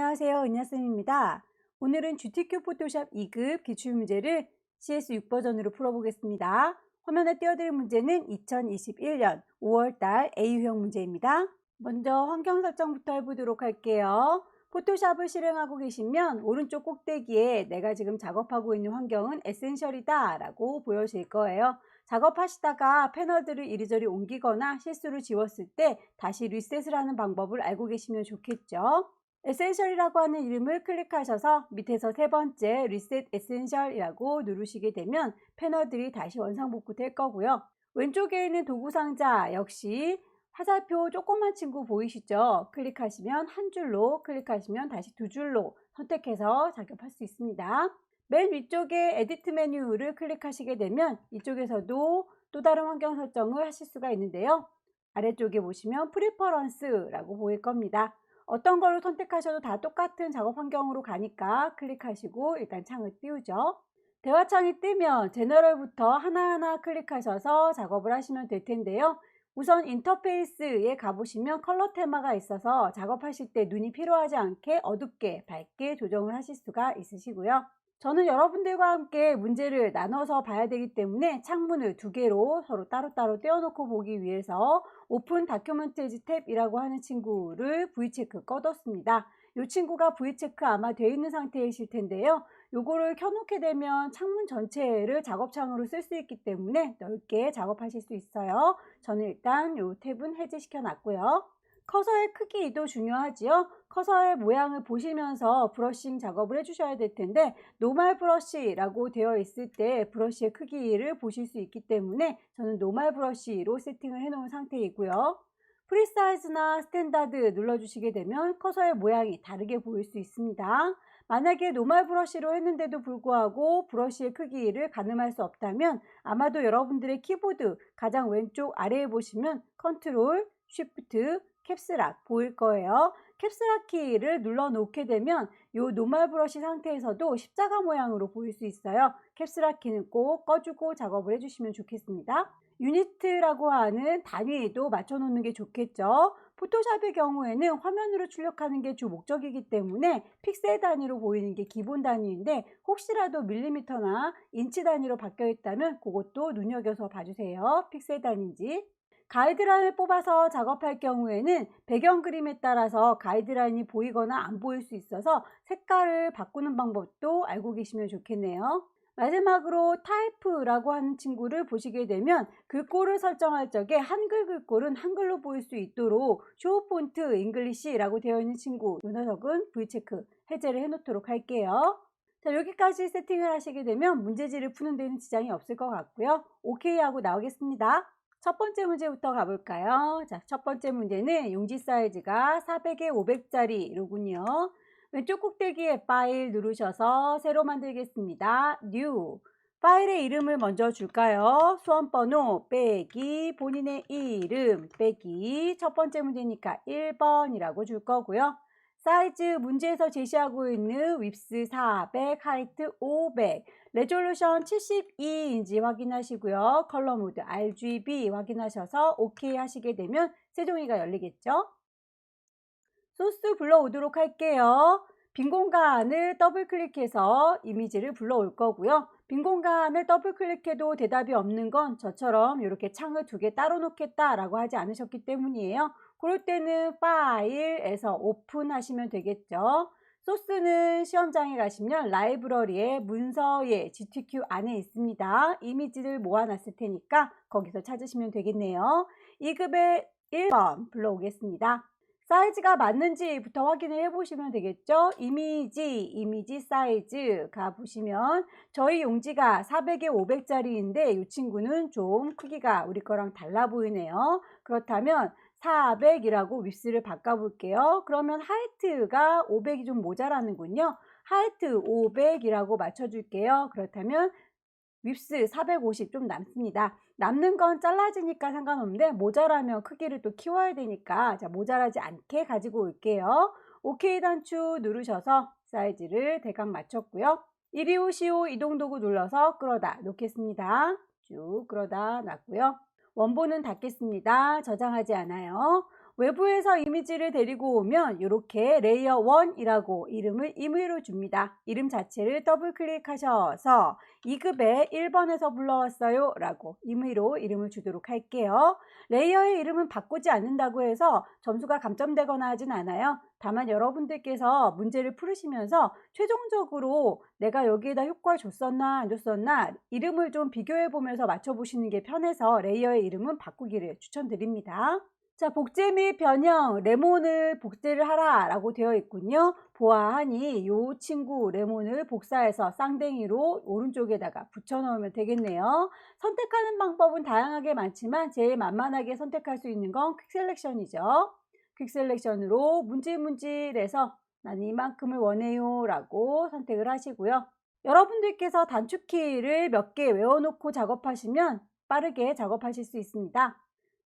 안녕하세요. 은하쌤입니다. 오늘은 GTK 포토샵 2급 기출문제를 CS6 버전으로 풀어보겠습니다. 화면에 띄워드릴 문제는 2021년 5월달 A유형 문제입니다. 먼저 환경 설정부터 해보도록 할게요. 포토샵을 실행하고 계시면 오른쪽 꼭대기에 내가 지금 작업하고 있는 환경은 에센셜이다 라고 보여질 거예요. 작업하시다가 패널들을 이리저리 옮기거나 실수를 지웠을 때 다시 리셋을 하는 방법을 알고 계시면 좋겠죠. 에센셜이라고 하는 이름을 클릭하셔서 밑에서 세 번째 리셋 에센셜이라고 누르시게 되면 패널들이 다시 원상복구 될 거고요. 왼쪽에 있는 도구 상자 역시 화살표 조그만 친구 보이시죠? 클릭하시면 한 줄로, 클릭하시면 다시 두 줄로 선택해서 작업할 수 있습니다. 맨 위쪽에 에디트 메뉴를 클릭하시게 되면 이쪽에서도 또 다른 환경 설정을 하실 수가 있는데요. 아래쪽에 보시면 프리퍼런스라고 보일 겁니다. 어떤 걸로 선택하셔도 다 똑같은 작업 환경으로 가니까 클릭하시고 일단 창을 띄우죠. 대화창이 뜨면 제너럴부터 하나하나 클릭하셔서 작업을 하시면 될 텐데요. 우선 인터페이스에 가보시면 컬러 테마가 있어서 작업하실 때 눈이 필요하지 않게 어둡게 밝게 조정을 하실 수가 있으시고요. 저는 여러분들과 함께 문제를 나눠서 봐야 되기 때문에 창문을 두 개로 서로 따로따로 떼어놓고 보기 위해서 오픈 다큐멘티지 탭이라고 하는 친구를 V체크 꺼뒀습니다. 이 친구가 V체크 아마 되어 있는 상태이실 텐데요. 요거를 켜놓게 되면 창문 전체를 작업창으로 쓸 수 있기 때문에 넓게 작업하실 수 있어요. 저는 일단 이 탭은 해제시켜 놨고요. 커서의 크기도 중요하지요. 커서의 모양을 보시면서 브러싱 작업을 해주셔야 될 텐데 노멀 브러쉬라고 되어 있을 때 브러쉬의 크기를 보실 수 있기 때문에 저는 노멀 브러쉬로 세팅을 해 놓은 상태이고요. 프리사이즈나 스탠다드 눌러주시게 되면 커서의 모양이 다르게 보일 수 있습니다. 만약에 노멀 브러쉬로 했는데도 불구하고 브러쉬의 크기를 가늠할 수 없다면 아마도 여러분들의 키보드 가장 왼쪽 아래에 보시면 컨트롤, 쉬프트, 캡스락 보일 거예요. 캡스락 키를 눌러 놓게 되면 이 노멀 브러쉬 상태에서도 십자가 모양으로 보일 수 있어요. 캡스락 키는 꼭 꺼주고 작업을 해주시면 좋겠습니다. 유니트라고 하는 단위도 맞춰 놓는 게 좋겠죠. 포토샵의 경우에는 화면으로 출력하는 게 주 목적이기 때문에 픽셀 단위로 보이는 게 기본 단위인데 혹시라도 밀리미터나 인치 단위로 바뀌어 있다면 그것도 눈여겨서 봐주세요. 픽셀 단위인지. 가이드라인을 뽑아서 작업할 경우에는 배경 그림에 따라서 가이드라인이 보이거나 안 보일 수 있어서 색깔을 바꾸는 방법도 알고 계시면 좋겠네요. 마지막으로 타이프라고 하는 친구를 보시게 되면 글꼴을 설정할 적에 한글 글꼴은 한글로 보일 수 있도록 쇼 폰트 잉글리시라고 되어 있는 친구 이 녀석은 V체크 해제를 해 놓도록 할게요. 자, 여기까지 세팅을 하시게 되면 문제지를 푸는 데는 지장이 없을 것 같고요. 오케이 하고 나오겠습니다. 첫 번째 문제부터 가볼까요? 자, 첫 번째 문제는 용지 사이즈가 400에 500짜리로군요. 왼쪽 꼭대기에 파일 누르셔서 새로 만들겠습니다. New. 파일의 이름을 먼저 줄까요? 수험번호 빼기 본인의 이름 빼기 첫 번째 문제니까 1번이라고 줄 거고요. 사이즈 문제에서 제시하고 있는 윕스 400, 하이트 500, 레졸루션 72인지 확인하시고요. 컬러 모드 RGB 확인하셔서 OK 하시게 되면 세종이가 열리겠죠. 소스 불러오도록 할게요. 빈 공간을 더블 클릭해서 이미지를 불러올 거고요. 빈 공간을 더블 클릭해도 대답이 없는 건 저처럼 이렇게 창을 두 개 따로 놓겠다라고 하지 않으셨기 때문이에요. 그럴 때는 파일에서 오픈 하시면 되겠죠. 소스는 시험장에 가시면 라이브러리에 문서에 GTQ 안에 있습니다. 이미지를 모아놨을 테니까 거기서 찾으시면 되겠네요. 2급의 1번 불러오겠습니다. 사이즈가 맞는지부터 확인을 해보시면 되겠죠. 이미지 사이즈 가보시면 저희 용지가 400에 500짜리인데 이 친구는 좀 크기가 우리 거랑 달라 보이네요. 그렇다면 400이라고 윕스를 바꿔볼게요. 그러면 하이트가 500이 좀 모자라는군요. 하이트 500이라고 맞춰줄게요. 그렇다면 윕스 450 좀 남습니다. 남는 건 잘라지니까 상관없는데 모자라면 크기를 또 키워야 되니까 자, 모자라지 않게 가지고 올게요. OK 단추 누르셔서 사이즈를 대강 맞췄고요. 이리오 시오 이동도구 눌러서 끌어다 놓겠습니다. 쭉 끌어다 놨고요. 원본은 닫겠습니다. 저장하지 않아요. 외부에서 이미지를 데리고 오면 이렇게 레이어 1이라고 이름을 임의로 줍니다. 이름 자체를 더블 클릭하셔서 2급에 1번에서 불러왔어요 라고 임의로 이름을 주도록 할게요. 레이어의 이름은 바꾸지 않는다고 해서 점수가 감점되거나 하진 않아요. 다만 여러분들께서 문제를 풀으시면서 최종적으로 내가 여기에다 효과를 줬었나 안 줬었나 이름을 좀 비교해 보면서 맞춰보시는 게 편해서 레이어의 이름은 바꾸기를 추천드립니다. 자, 복제 및 변형, 레몬을 복제를 하라 라고 되어 있군요. 보아하니 이 친구 레몬을 복사해서 쌍댕이로 오른쪽에다가 붙여 넣으면 되겠네요. 선택하는 방법은 다양하게 많지만 제일 만만하게 선택할 수 있는 건 퀵 셀렉션이죠. 퀵 셀렉션으로 문질문질해서 나는 이만큼을 원해요 라고 선택을 하시고요. 여러분들께서 단축키를 몇 개 외워놓고 작업하시면 빠르게 작업하실 수 있습니다.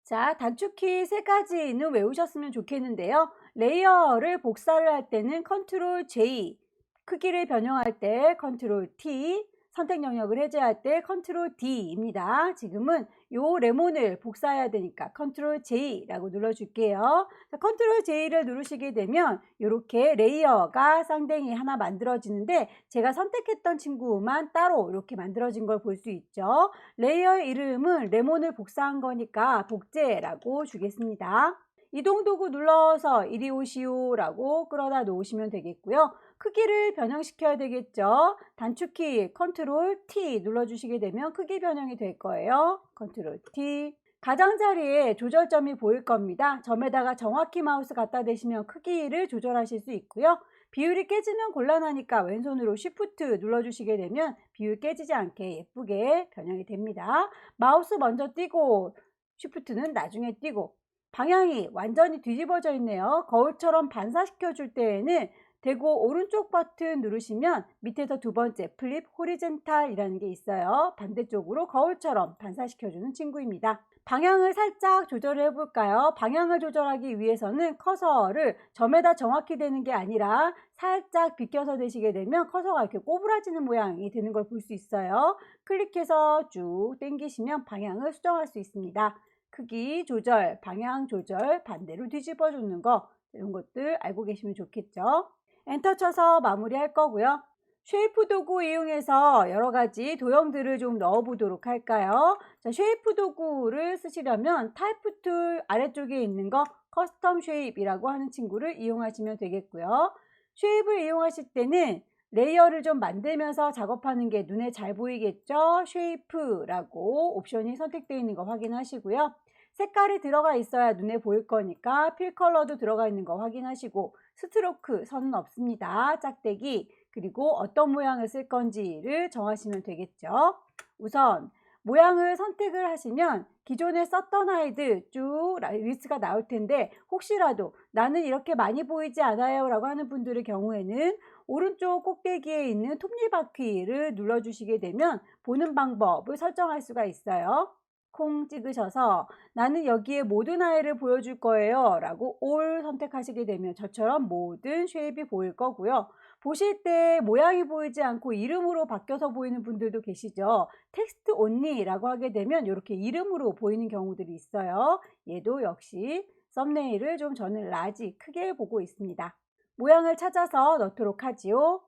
자, 단축키 3가지는 외우셨으면 좋겠는데요. 레이어를 복사를 할 때는 컨트롤 J, 크기를 변형할 때 컨트롤 T, 선택 영역을 해제할 때 컨트롤 D입니다. 지금은 요 레몬을 복사해야 되니까 컨트롤 J라고 눌러줄게요. 자, 컨트롤 J를 누르시게 되면 이렇게 레이어가 쌍댕이 하나 만들어지는데 제가 선택했던 친구만 따로 이렇게 만들어진 걸 볼 수 있죠. 레이어의 이름은 레몬을 복사한 거니까 복제라고 주겠습니다. 이동 도구 눌러서 이리 오시오 라고 끌어다 놓으시면 되겠고요. 크기를 변형시켜야 되겠죠. 단축키 컨트롤 T 눌러주시게 되면 크기 변형이 될 거예요. 컨트롤 T. 가장자리에 조절점이 보일 겁니다. 점에다가 정확히 마우스 갖다 대시면 크기를 조절하실 수 있고요. 비율이 깨지면 곤란하니까 왼손으로 Shift 눌러주시게 되면 비율 깨지지 않게 예쁘게 변형이 됩니다. 마우스 먼저 띄고 Shift는 나중에 띄고 방향이 완전히 뒤집어져 있네요. 거울처럼 반사시켜 줄 때에는 대고 오른쪽 버튼 누르시면 밑에서 두 번째 플립 호리젠탈이라는 게 있어요. 반대쪽으로 거울처럼 반사시켜주는 친구입니다. 방향을 살짝 조절해 볼까요? 방향을 조절하기 위해서는 커서를 점에다 정확히 대는 게 아니라 살짝 비껴서 대시게 되면 커서가 이렇게 꼬부라지는 모양이 되는 걸 볼 수 있어요. 클릭해서 쭉 당기시면 방향을 수정할 수 있습니다. 크기 조절, 방향 조절, 반대로 뒤집어 주는 거 이런 것들 알고 계시면 좋겠죠. 엔터 쳐서 마무리할 거고요. 쉐이프 도구 이용해서 여러 가지 도형들을 좀 넣어 보도록 할까요? 자, 쉐이프 도구를 쓰시려면 타입 툴 아래쪽에 있는 거 커스텀 쉐입이라고 하는 친구를 이용하시면 되겠고요. 쉐입을 이용하실 때는 레이어를 좀 만들면서 작업하는 게 눈에 잘 보이겠죠? 쉐이프라고 옵션이 선택되어 있는 거 확인하시고요. 색깔이 들어가 있어야 눈에 보일 거니까 필 컬러도 들어가 있는 거 확인하시고 스트로크 선은 없습니다. 짝대기 그리고 어떤 모양을 쓸 건지를 정하시면 되겠죠. 우선 모양을 선택을 하시면 기존에 썼던 아이들 쭉 리스트가 나올 텐데 혹시라도 나는 이렇게 많이 보이지 않아요 라고 하는 분들의 경우에는 오른쪽 꼭대기에 있는 톱니바퀴를 눌러주시게 되면 보는 방법을 설정할 수가 있어요. 콩 찍으셔서 나는 여기에 모든 아이를 보여줄 거예요 라고 올 선택하시게 되면 저처럼 모든 쉐입이 보일 거고요. 보실 때 모양이 보이지 않고 이름으로 바뀌어서 보이는 분들도 계시죠. 텍스트 온리라고 하게 되면 이렇게 이름으로 보이는 경우들이 있어요. 얘도 역시 썸네일을 좀 저는 라지 크게 보고 있습니다. 모양을 찾아서 넣도록 하지요.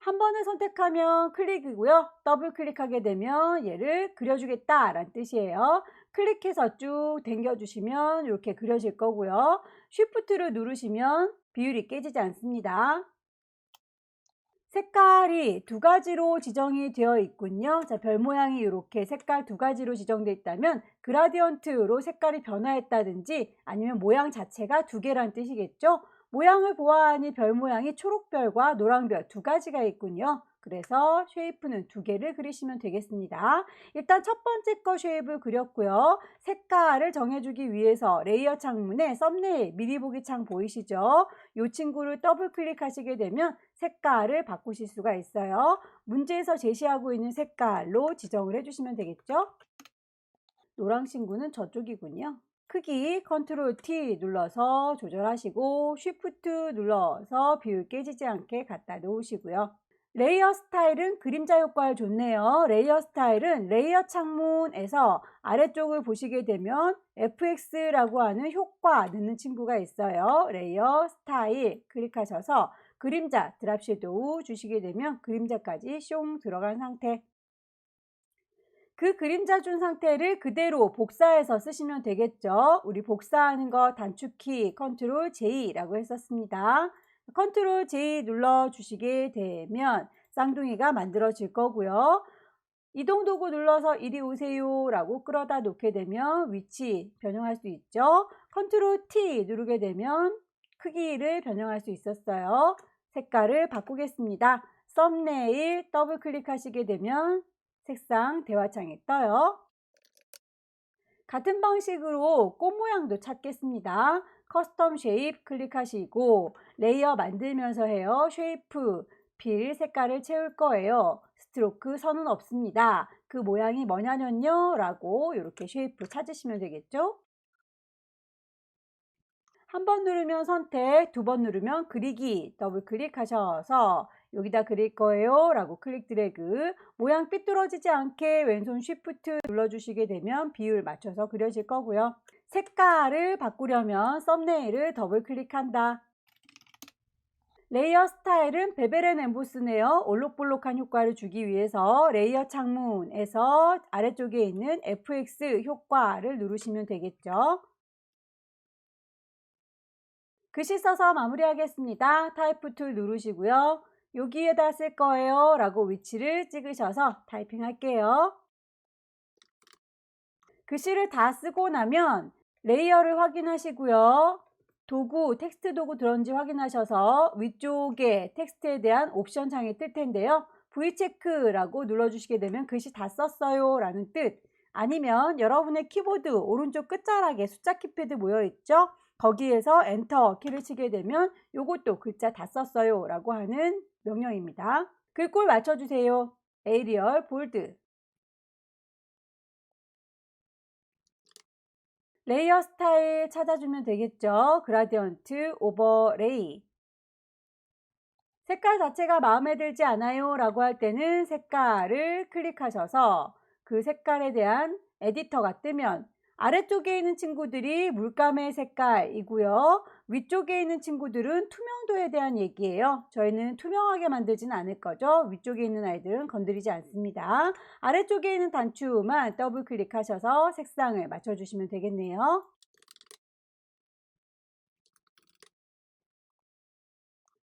한 번을 선택하면 클릭이고요. 더블 클릭하게 되면 얘를 그려주겠다 라는 뜻이에요. 클릭해서 쭉 당겨주시면 이렇게 그려질 거고요. 쉬프트를 누르시면 비율이 깨지지 않습니다. 색깔이 두 가지로 지정이 되어 있군요. 자, 별 모양이 이렇게 색깔 두 가지로 지정되어 있다면 그라디언트로 색깔이 변화했다든지 아니면 모양 자체가 두 개란 뜻이겠죠. 모양을 보아하니 별 모양이 초록별과 노랑별 두 가지가 있군요. 그래서 쉐이프는 두 개를 그리시면 되겠습니다. 일단 첫 번째 거 쉐입을 그렸고요. 색깔을 정해주기 위해서 레이어 창문에 썸네일 미리 보기 창 보이시죠? 이 친구를 더블 클릭하시게 되면 색깔을 바꾸실 수가 있어요. 문제에서 제시하고 있는 색깔로 지정을 해주시면 되겠죠? 노랑 친구는 저쪽이군요. 크기 컨트롤 T 눌러서 조절하시고 쉬프트 눌러서 비율 깨지지 않게 갖다 놓으시고요. 레이어 스타일은 그림자 효과에 좋네요. 레이어 스타일은 레이어 창문에서 아래쪽을 보시게 되면 FX라고 하는 효과 넣는 친구가 있어요. 레이어 스타일 클릭하셔서 그림자 드랍 섀도우 주시게 되면 그림자까지 숑 들어간 상태. 그 그림자 준 상태를 그대로 복사해서 쓰시면 되겠죠. 우리 복사하는 거 단축키 컨트롤 J라고 했었습니다. 컨트롤 J 눌러 주시게 되면 쌍둥이가 만들어질 거고요. 이동 도구 눌러서 이리 오세요 라고 끌어다 놓게 되면 위치 변형할 수 있죠. 컨트롤 T 누르게 되면 크기를 변형할 수 있었어요. 색깔을 바꾸겠습니다. 썸네일 더블 클릭하시게 되면 색상 대화창에 떠요. 같은 방식으로 꽃 모양도 찾겠습니다. 커스텀 쉐입 클릭하시고 레이어 만들면서 해요. 쉐이프, 필 색깔을 채울 거예요. 스트로크 선은 없습니다. 그 모양이 뭐냐면요 라고 이렇게 쉐이프 찾으시면 되겠죠. 한 번 누르면 선택, 두 번 누르면 그리기 더블 클릭하셔서 여기다 그릴 거예요 라고 클릭 드래그. 모양 삐뚤어지지 않게 왼손 쉬프트 눌러주시게 되면 비율 맞춰서 그려질 거고요. 색깔을 바꾸려면 썸네일을 더블 클릭한다. 레이어 스타일은 베벨 앤 엠보스네요. 올록볼록한 효과를 주기 위해서 레이어 창문에서 아래쪽에 있는 FX 효과를 누르시면 되겠죠. 글씨 써서 마무리하겠습니다. 타이프 툴 누르시고요. 여기에다 쓸 거예요 라고 위치를 찍으셔서 타이핑 할게요. 글씨를 다 쓰고 나면 레이어를 확인하시고요. 도구, 텍스트 도구 들어온지 확인하셔서 위쪽에 텍스트에 대한 옵션 창이 뜰 텐데요. V체크라고 눌러주시게 되면 글씨 다 썼어요 라는 뜻. 아니면 여러분의 키보드 오른쪽 끝자락에 숫자 키패드 모여 있죠. 거기에서 엔터 키를 치게 되면 요것도 글자 다 썼어요 라고 하는 명령입니다. 글꼴 맞춰주세요. 에리얼, 볼드. 레이어 스타일 찾아주면 되겠죠. 그라디언트, 오버레이. 색깔 자체가 마음에 들지 않아요 라고 할 때는 색깔을 클릭하셔서 그 색깔에 대한 에디터가 뜨면 아래쪽에 있는 친구들이 물감의 색깔이고요. 위쪽에 있는 친구들은 투명도에 대한 얘기예요. 저희는 투명하게 만들지는 않을 거죠. 위쪽에 있는 아이들은 건드리지 않습니다. 아래쪽에 있는 단추만 더블 클릭하셔서 색상을 맞춰주시면 되겠네요.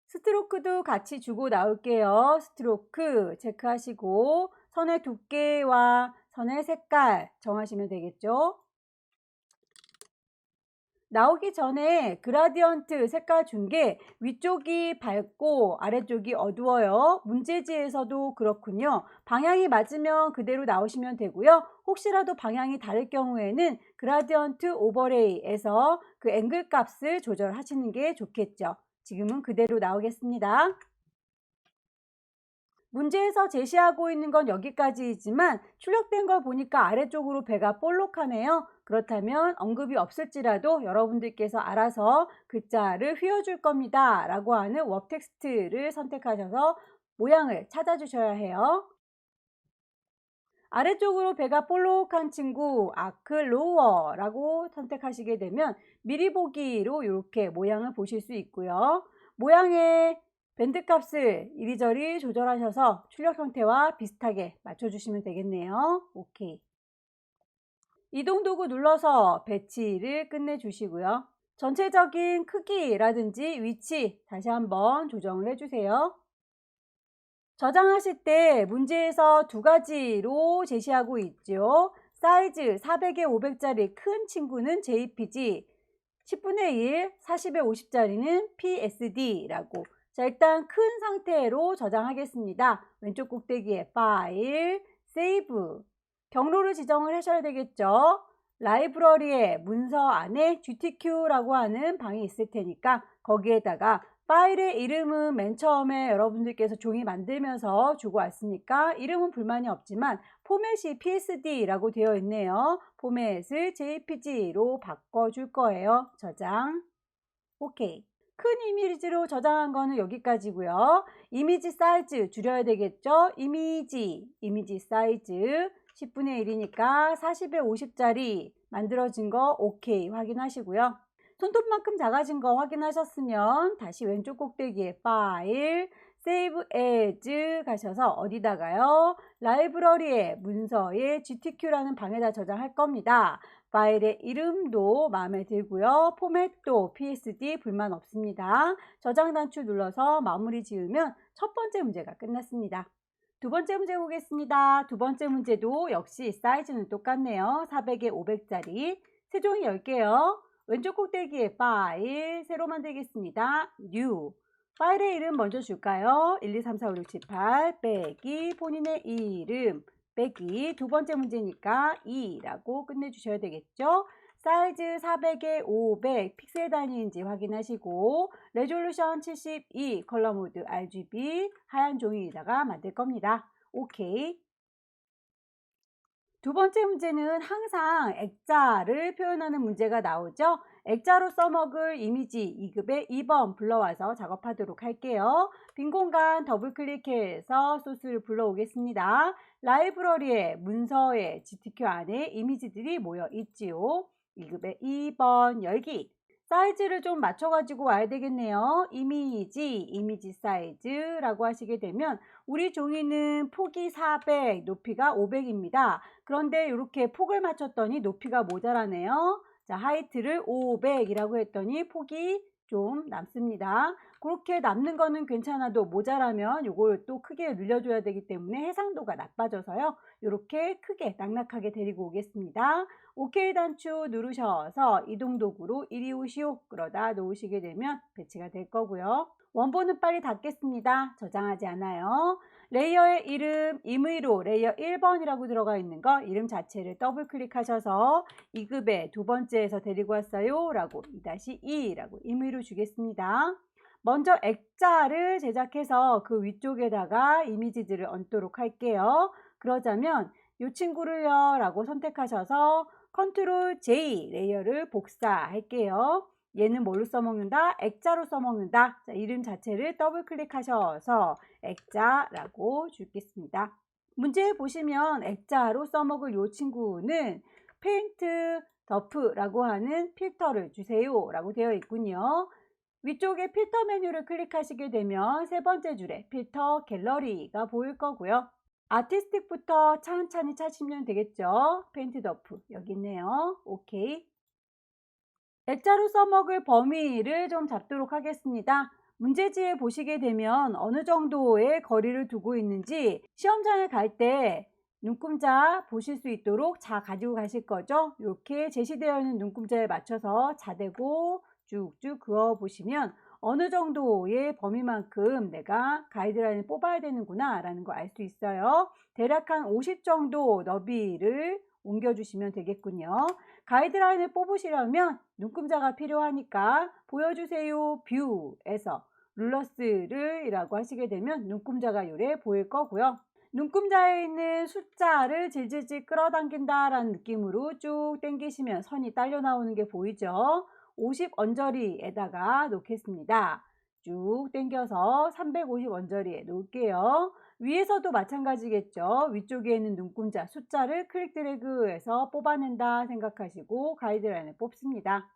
스트로크도 같이 주고 나올게요. 스트로크 체크하시고 선의 두께와 선의 색깔 정하시면 되겠죠. 나오기 전에 그라디언트 색깔 준 게 위쪽이 밝고 아래쪽이 어두워요. 문제지에서도 그렇군요. 방향이 맞으면 그대로 나오시면 되고요. 혹시라도 방향이 다를 경우에는 그라디언트 오버레이에서 그 앵글 값을 조절하시는 게 좋겠죠. 지금은 그대로 나오겠습니다. 문제에서 제시하고 있는 건 여기까지이지만 출력된 거 보니까 아래쪽으로 배가 볼록하네요. 그렇다면 언급이 없을지라도 여러분들께서 알아서 글자를 휘어줄 겁니다 라고 하는 워 텍스트를 선택하셔서 모양을 찾아주셔야 해요. 아래쪽으로 배가 볼록한 친구 아크 로워 라고 선택하시게 되면 미리 보기로 이렇게 모양을 보실 수 있고요. 모양의 밴드 값을 이리저리 조절하셔서 출력 형태와 비슷하게 맞춰주시면 되겠네요. 오케이. 이동 도구 눌러서 배치를 끝내주시고요. 전체적인 크기라든지 위치 다시 한번 조정을 해주세요. 저장하실 때 문제에서 두 가지로 제시하고 있죠. 사이즈 400에 500짜리 큰 친구는 JPG, 10분의 1, 40에 50짜리는 PSD라고. 자, 일단 큰 상태로 저장하겠습니다. 왼쪽 꼭대기에 파일, 세이브. 경로를 지정을 하셔야 되겠죠. 라이브러리의 문서 안에 GTQ라고 하는 방이 있을 테니까 거기에다가 파일의 이름은 맨 처음에 여러분들께서 종이 만들면서 주고 왔으니까 이름은 불만이 없지만 포맷이 PSD라고 되어 있네요. 포맷을 JPG로 바꿔줄 거예요. 저장. 오케이. 큰 이미지로 저장한 거는 여기까지고요. 이미지 사이즈 줄여야 되겠죠? 이미지 사이즈 10분의 1이니까 40에 50짜리 만들어진 거 오케이 확인하시고요. 손톱만큼 작아진 거 확인하셨으면 다시 왼쪽 꼭대기에 파일, 세이브 에즈 가셔서 어디다가요? 라이브러리에 문서에 GTQ라는 방에다 저장할 겁니다. 파일의 이름도 마음에 들고요. 포맷도 PSD 불만 없습니다. 저장 단추 눌러서 마무리 지으면 첫 번째 문제가 끝났습니다. 두 번째 문제 보겠습니다. 두 번째 문제도 역시 사이즈는 똑같네요. 400에 500짜리 세 종이 10개요. 왼쪽 꼭대기에 파일, 새로 만들겠습니다. New. 파일의 이름 먼저 줄까요? 1, 2, 3, 4, 5, 6, 7, 8 빼기 본인의 이름 빼기 두 번째 문제니까 2라고 끝내주셔야 되겠죠? 사이즈 400에 500 픽셀 단위인지 확인하시고 레졸루션 72 컬러 모드 RGB 하얀 종이에다가 만들 겁니다. 오케이. 두 번째 문제는 항상 액자를 표현하는 문제가 나오죠. 액자로 써먹을 이미지 2급의 2번 불러와서 작업하도록 할게요. 빈 공간 더블 클릭해서 소스를 불러오겠습니다. 라이브러리에 문서에 GTQ 안에 이미지들이 모여 있지요. 2급의 2번 열기. 사이즈를 좀 맞춰가지고 와야 되겠네요. 이미지 사이즈라고 하시게 되면 우리 종이는 폭이 400, 높이가 500입니다. 그런데 이렇게 폭을 맞췄더니 높이가 모자라네요. 자, 하이트를 500이라고 했더니 폭이 좀 남습니다. 그렇게 남는 거는 괜찮아도 모자라면 이걸 또 크게 늘려줘야 되기 때문에 해상도가 나빠져서요. 이렇게 크게 낙낙하게 데리고 오겠습니다. OK 단추 누르셔서 이동 도구로 이리 오시오 그러다 놓으시게 되면 배치가 될 거고요. 원본은 빨리 닫겠습니다. 저장하지 않아요. 레이어의 이름 임의로 레이어 1번이라고 들어가 있는 거 이름 자체를 더블 클릭하셔서 2급의 두 번째에서 데리고 왔어요 라고 2-2라고 임의로 주겠습니다. 먼저 액자를 제작해서 그 위쪽에다가 이미지들을 얹도록 할게요. 그러자면 이 친구를요 라고 선택하셔서 컨트롤 J 레이어를 복사할게요. 얘는 뭘로 써먹는다? 액자로 써먹는다. 자, 이름 자체를 더블 클릭하셔서 액자라고 주겠습니다. 문제 보시면 액자로 써먹을 이 친구는 페인트 더프라고 하는 필터를 주세요 라고 되어 있군요. 위쪽에 필터 메뉴를 클릭하시게 되면 세 번째 줄에 필터 갤러리가 보일 거고요. 아티스틱부터 차근차근히 찾으시면 되겠죠. 페인트 더프 여기 있네요. 오케이. 액자로 써먹을 범위를 좀 잡도록 하겠습니다. 문제지에 보시게 되면 어느 정도의 거리를 두고 있는지 시험장에 갈 때 눈금자 보실 수 있도록 자 가지고 가실 거죠. 이렇게 제시되어 있는 눈금자에 맞춰서 자대고 쭉쭉 그어 보시면 어느 정도의 범위만큼 내가 가이드라인을 뽑아야 되는구나 라는 거 알 수 있어요. 대략 한 50 정도 너비를 옮겨주시면 되겠군요. 가이드라인을 뽑으시려면 눈금자가 필요하니까 보여주세요 뷰에서 룰러스를 이라고 하시게 되면 눈금자가 요래 보일 거고요. 눈금자에 있는 숫자를 질질질 끌어당긴다 라는 느낌으로 쭉 당기시면 선이 딸려 나오는 게 보이죠. 50 언저리에다가 놓겠습니다. 쭉 당겨서 350 언저리에 놓을게요. 위에서도 마찬가지겠죠. 위쪽에 있는 눈금자 숫자를 클릭 드래그해서 뽑아낸다 생각하시고 가이드라인을 뽑습니다.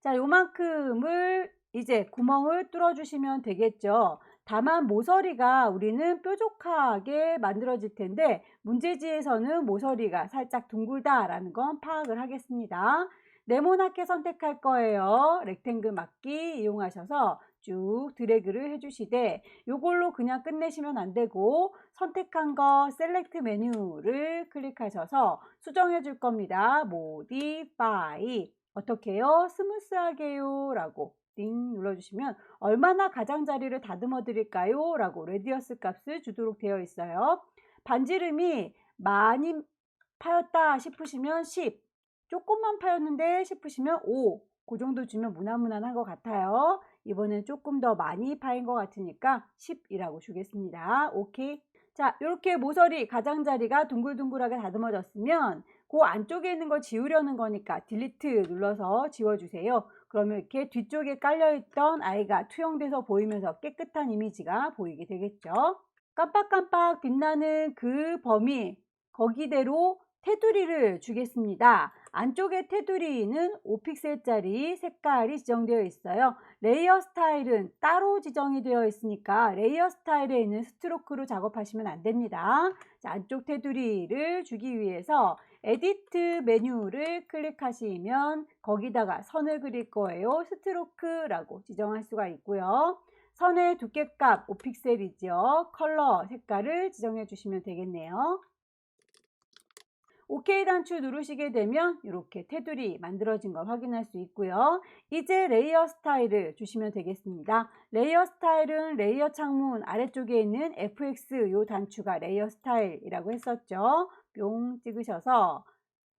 자, 요만큼을 이제 구멍을 뚫어 주시면 되겠죠. 다만 모서리가 우리는 뾰족하게 만들어질 텐데 문제지에서는 모서리가 살짝 둥글다 라는 건 파악을 하겠습니다. 네모나게 선택할 거예요. 렉탱글 막기 이용하셔서 쭉 드래그를 해주시되 요걸로 그냥 끝내시면 안 되고 선택한 거 셀렉트 메뉴를 클릭하셔서 수정해 줄 겁니다. 모디파이 어떻게 해요? 스무스하게요 라고 띵 눌러주시면 얼마나 가장자리를 다듬어 드릴까요? 라고 레디어스 값을 주도록 되어 있어요. 반지름이 많이 파였다 싶으시면 10, 조금만 파였는데 싶으시면 5, 그 정도 주면 무난무난한 것 같아요. 이번엔 조금 더 많이 파인 것 같으니까 10이라고 주겠습니다. 오케이. 자, 이렇게 모서리 가장자리가 둥글둥글하게 다듬어졌으면 그 안쪽에 있는 거 지우려는 거니까 딜리트 눌러서 지워주세요. 그러면 이렇게 뒤쪽에 깔려있던 아이가 투영돼서 보이면서 깨끗한 이미지가 보이게 되겠죠. 깜빡깜빡 빛나는 그 범위, 거기대로 테두리를 주겠습니다. 안쪽에 테두리는 5픽셀짜리 색깔이 지정되어 있어요. 레이어 스타일은 따로 지정이 되어 있으니까 레이어 스타일에 있는 스트로크로 작업하시면 안 됩니다. 자, 안쪽 테두리를 주기 위해서 에디트 메뉴를 클릭하시면 거기다가 선을 그릴 거예요. 스트로크라고 지정할 수가 있고요. 선의 두께값 5픽셀이죠. 컬러 색깔을 지정해 주시면 되겠네요. OK 단추 누르시게 되면 이렇게 테두리 만들어진 걸 확인할 수 있고요. 이제 레이어 스타일을 주시면 되겠습니다. 레이어 스타일은 레이어 창문 아래쪽에 있는 FX 요 단추가 레이어 스타일이라고 했었죠. 뿅 찍으셔서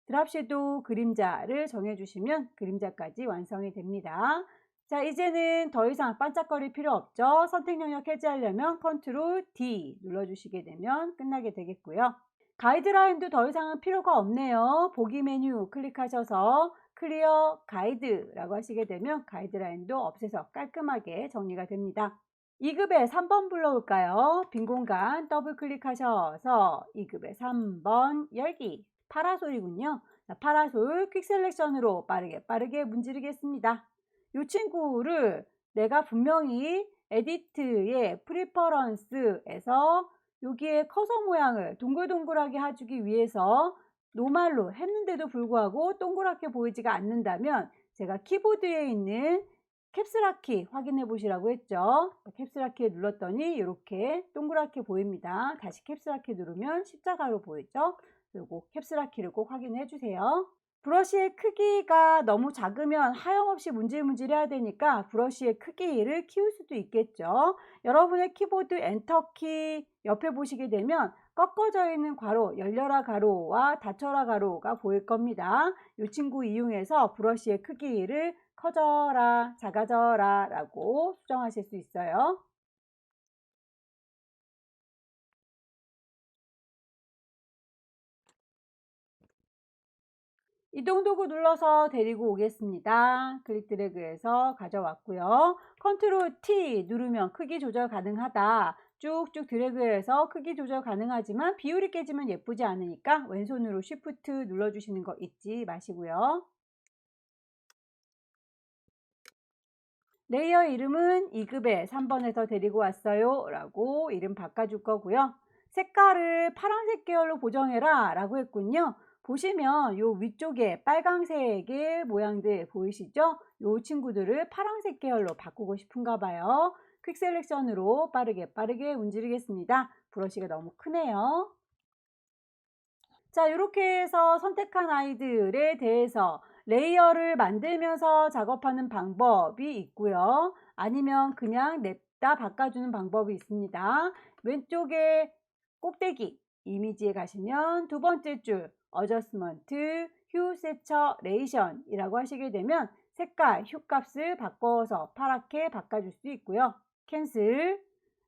드랍 섀도우 그림자를 정해주시면 그림자까지 완성이 됩니다. 자, 이제는 더 이상 반짝거릴 필요 없죠. 선택 영역 해제하려면 컨트롤 D 눌러주시게 되면 끝나게 되겠고요. 가이드라인도 더 이상은 필요가 없네요. 보기 메뉴 클릭하셔서 클리어 가이드라고 하시게 되면 가이드라인도 없애서 깔끔하게 정리가 됩니다. 2급에 3번 불러올까요? 빈 공간 더블 클릭하셔서 2급에 3번 열기 파라솔이군요. 자, 파라솔 퀵 셀렉션으로 빠르게 문지르겠습니다. 이 친구를 내가 분명히 에디트의 프리퍼런스에서 여기에 커서 모양을 동글동글하게 해주기 위해서 노말로 했는데도 불구하고 동그랗게 보이지가 않는다면 제가 키보드에 있는 캡슐키 확인해 보시라고 했죠. 캡슐키 눌렀더니 이렇게 동그랗게 보입니다. 다시 캡슐키 누르면 십자가로 보이죠. 그리고 캡슐키를 꼭 확인해 주세요. 브러쉬의 크기가 너무 작으면 하염없이 문질문질 해야 되니까 브러쉬의 크기를 키울 수도 있겠죠. 여러분의 키보드 엔터키 옆에 보시게 되면 꺾어져 있는 괄호, 열려라 가로와 닫혀라 가로가 보일 겁니다. 이 친구 이용해서 브러쉬의 크기를 커져라, 작아져라 라고 수정하실 수 있어요. 이동 도구 눌러서 데리고 오겠습니다. 클릭 드래그해서 가져왔고요. 컨트롤 T 누르면 크기 조절 가능하다. 쭉쭉 드래그해서 크기 조절 가능하지만 비율이 깨지면 예쁘지 않으니까 왼손으로 Shift 눌러주시는 거 잊지 마시고요. 레이어 이름은 2급에 3번에서 데리고 왔어요 라고 이름 바꿔줄 거고요. 색깔을 파란색 계열로 보정해라 라고 했군요. 보시면 요 위쪽에 빨강색의 모양들 보이시죠? 요 친구들을 파란색 계열로 바꾸고 싶은가 봐요. 퀵 셀렉션으로 빠르게 움직이겠습니다. 브러쉬가 너무 크네요. 자, 이렇게 해서 선택한 아이들에 대해서 레이어를 만들면서 작업하는 방법이 있고요. 아니면 그냥 냅다 바꿔주는 방법이 있습니다. 왼쪽에 꼭대기 이미지에 가시면 두 번째 줄 어저스먼트, 휴 세처레이션 이라고 하시게 되면 색깔, 휴 값을 바꿔서 파랗게 바꿔줄 수 있고요. 캔슬,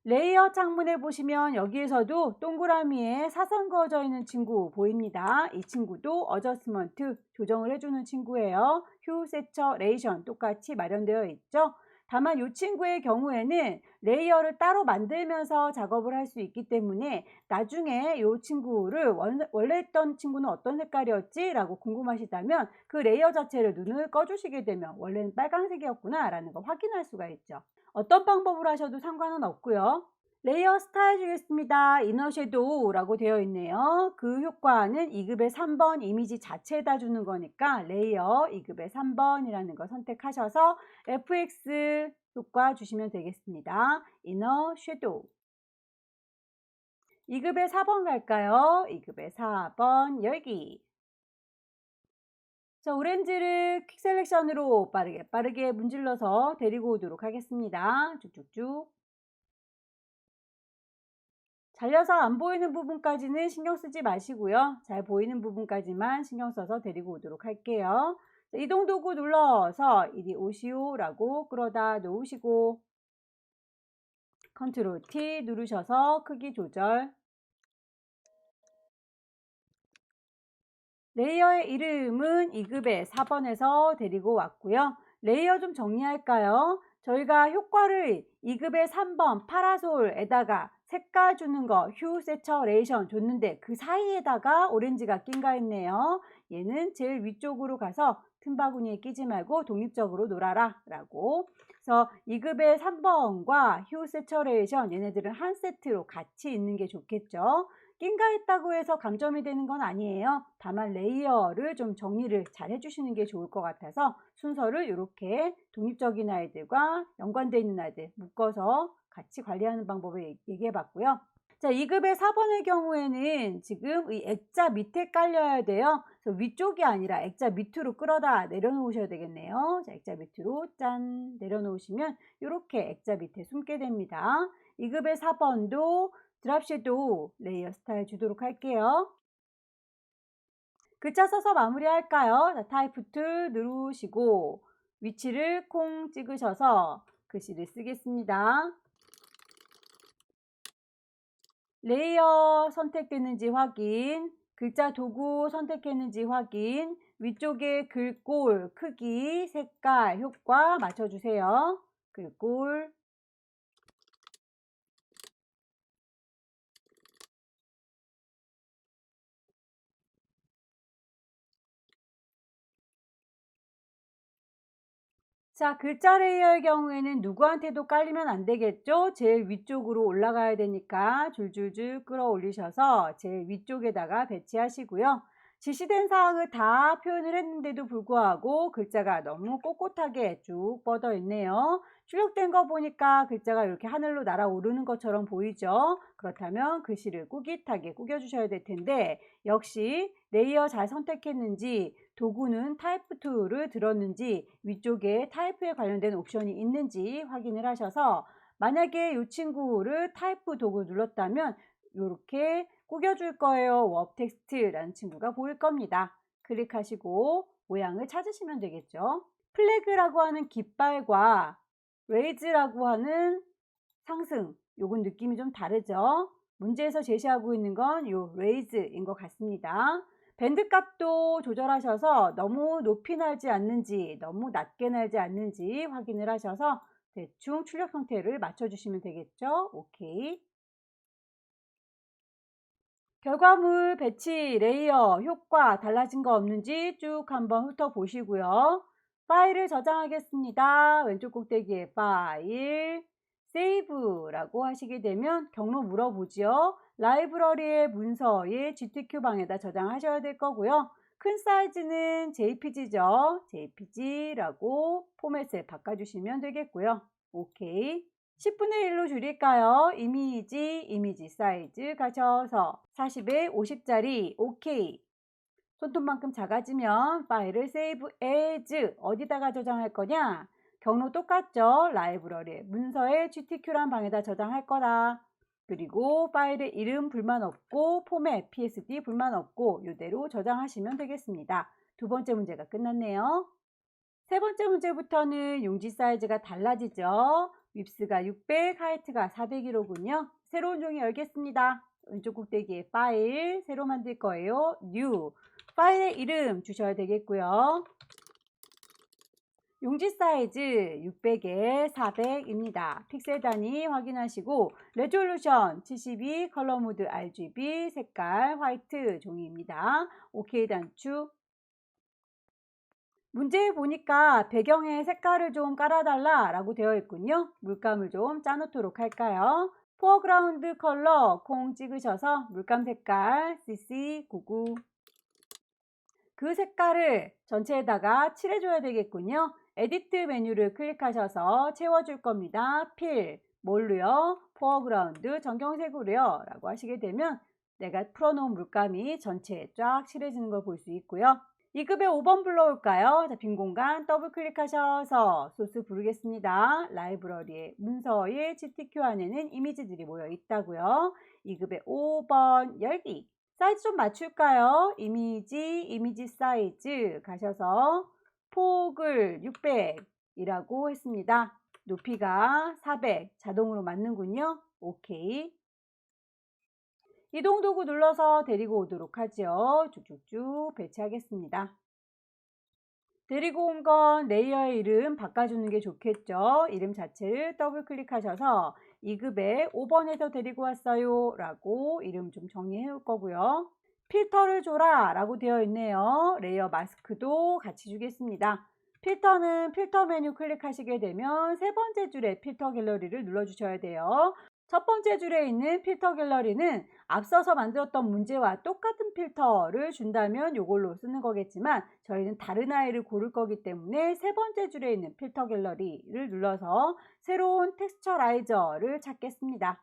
레이어 창문에 보시면 여기에서도 동그라미에 사선 그어져 있는 친구 보입니다. 이 친구도 어저스먼트 조정을 해주는 친구예요. 휴 세처레이션 똑같이 마련되어 있죠. 다만 이 친구의 경우에는 레이어를 따로 만들면서 작업을 할 수 있기 때문에 나중에 이 친구를 원래 했던 친구는 어떤 색깔이었지? 라고 궁금하시다면 그 레이어 자체를 눈을 꺼주시게 되면 원래는 빨간색이었구나 라는 걸 확인할 수가 있죠. 어떤 방법으로 하셔도 상관은 없고요. 레이어 스타일 주겠습니다. 이너 섀도우라고 되어 있네요. 그 효과는 2급의 3번 이미지 자체에다 주는 거니까 레이어 2급의 3번이라는 걸 선택하셔서 FX 효과 주시면 되겠습니다. 이너 섀도우 2급의 4번 갈까요? 2급의 4번 열기. 자, 오렌지를 퀵 셀렉션으로 빠르게 문질러서 데리고 오도록 하겠습니다. 쭉쭉쭉. 잘려서 안 보이는 부분까지는 신경 쓰지 마시고요. 잘 보이는 부분까지만 신경 써서 데리고 오도록 할게요. 자, 이동 도구 눌러서 이리 오시오 라고 끌어다 놓으시고 컨트롤 T 누르셔서 크기 조절. 레이어의 이름은 2급의 4번에서 데리고 왔고요. 레이어 좀 정리할까요? 저희가 효과를 2급의 3번 파라솔에다가 색깔 주는 거 휴 세처레이션 줬는데 그 사이에다가 오렌지가 낀가 했네요. 얘는 제일 위쪽으로 가서 틈바구니에 끼지 말고 독립적으로 놀아라 라고. 그래서 2급의 3번과 휴 세처레이션 얘네들은 한 세트로 같이 있는 게 좋겠죠. 낀가 했다고 해서 감점이 되는 건 아니에요. 다만 레이어를 좀 정리를 잘 해주시는 게 좋을 것 같아서 순서를 이렇게 독립적인 아이들과 연관되어 있는 아이들 묶어서 같이 관리하는 방법을 얘기해 봤고요. 자, 2급의 4번의 경우에는 지금 이 액자 밑에 깔려야 돼요. 그래서 위쪽이 아니라 액자 밑으로 끌어다 내려놓으셔야 되겠네요. 자, 액자 밑으로 짠 내려놓으시면 이렇게 액자 밑에 숨게 됩니다. 2급의 4번도 드랍 섀도우 레이어 스타일 주도록 할게요. 글자 써서 마무리할까요? 자, 타이프 툴 누르시고 위치를 콩 찍으셔서 글씨를 쓰겠습니다. 레이어 선택됐는지 확인, 글자 도구 선택했는지 확인, 위쪽에 글꼴, 크기, 색깔, 효과 맞춰주세요. 글꼴, 자, 글자 레이어의 경우에는 누구한테도 깔리면 안 되겠죠? 제일 위쪽으로 올라가야 되니까 줄줄줄 끌어올리셔서 제일 위쪽에다가 배치하시고요. 지시된 사항을 다 표현을 했는데도 불구하고 글자가 너무 꼿꼿하게 쭉 뻗어 있네요. 출력된 거 보니까 글자가 이렇게 하늘로 날아오르는 것처럼 보이죠? 그렇다면 글씨를 꾸깃하게 꾸겨주셔야 될 텐데 역시 레이어 잘 선택했는지 도구는 타이프 2를 들었는지 위쪽에 타이프에 관련된 옵션이 있는지 확인을 하셔서 만약에 이 친구를 타이프 도구 눌렀다면 이렇게 꾸겨줄 거예요. 워 텍스트라는 친구가 보일 겁니다. 클릭하시고 모양을 찾으시면 되겠죠. 플래그라고 하는 깃발과 레이즈라고 하는 상승, 요건 느낌이 좀 다르죠. 문제에서 제시하고 있는 건 요 레이즈인 것 같습니다. 밴드 값도 조절하셔서 너무 높이 날지 않는지 너무 낮게 날지 않는지 확인을 하셔서 대충 출력 형태를 맞춰주시면 되겠죠. 오케이. 결과물 배치, 레이어, 효과 달라진 거 없는지 쭉 한번 훑어보시고요. 파일을 저장하겠습니다. 왼쪽 꼭대기에 파일, 세이브라고 하시게 되면 경로 물어보죠. 라이브러리의 문서에 GTK 방에다 저장하셔야 될 거고요. 큰 사이즈는 JPG죠. JPG라고 포맷을 바꿔주시면 되겠고요. 오케이. 10분의 1로 줄일까요? 이미지 사이즈 가셔서 40에 50짜리 오케이. 손톱만큼 작아지면 파일을 세이브 as 어디다가 저장할 거냐? 경로 똑같죠? 라이브러리 문서에 GTQ란 방에다 저장할 거다. 그리고 파일의 이름 불만 없고 포맷 PSD 불만 없고 이대로 저장하시면 되겠습니다. 두 번째 문제가 끝났네요. 세 번째 문제부터는 용지 사이즈가 달라지죠. 윕스가 600, 하이트가 400이로군요. 새로운 종이 열겠습니다. 왼쪽 꼭대기에 파일, 새로 만들 거예요. 뉴. 파일의 이름 주셔야 되겠고요. 용지 사이즈 600에 400입니다. 픽셀 단위 확인하시고 레졸루션 72, 컬러 모드 RGB, 색깔 화이트 종이입니다. 오케이 단축. 문제에 보니까 배경에 색깔을 좀 깔아달라 라고 되어 있군요. 물감을 좀 짜놓도록 할까요? 포어그라운드 컬러 콩 찍으셔서 물감 색깔 CC99 그 색깔을 전체에다가 칠해줘야 되겠군요. 에디트 메뉴를 클릭하셔서 채워줄 겁니다. 필, 뭘로요? 포어그라운드 전경색으로요 라고 하시게 되면 내가 풀어놓은 물감이 전체에 쫙 칠해지는 걸 볼 수 있고요. 2급에 5번 불러올까요? 자, 빈 공간 더블 클릭하셔서 소스 부르겠습니다. 라이브러리의 문서의 GTQ 안에는 이미지들이 모여 있다고요. 2급에 5번 열기. 사이즈 좀 맞출까요? 이미지 사이즈 가셔서 폭을 600이라고 했습니다. 높이가 400 자동으로 맞는군요. 오케이. 이동 도구 눌러서 데리고 오도록 하죠. 쭉쭉쭉 배치하겠습니다. 데리고 온 건 레이어의 이름 바꿔주는 게 좋겠죠. 이름 자체를 더블 클릭하셔서 2급에 5번에서 데리고 왔어요 라고 이름 좀 정리해 올 거고요. 필터를 줘라 라고 되어 있네요. 레이어 마스크도 같이 주겠습니다. 필터는 필터 메뉴 클릭하시게 되면 세 번째 줄에 필터 갤러리를 눌러 주셔야 돼요. 첫 번째 줄에 있는 필터 갤러리는 앞서서 만들었던 문제와 똑같은 필터를 준다면 이걸로 쓰는 거겠지만 저희는 다른 아이를 고를 거기 때문에 세 번째 줄에 있는 필터 갤러리를 눌러서 새로운 텍스처라이저를 찾겠습니다.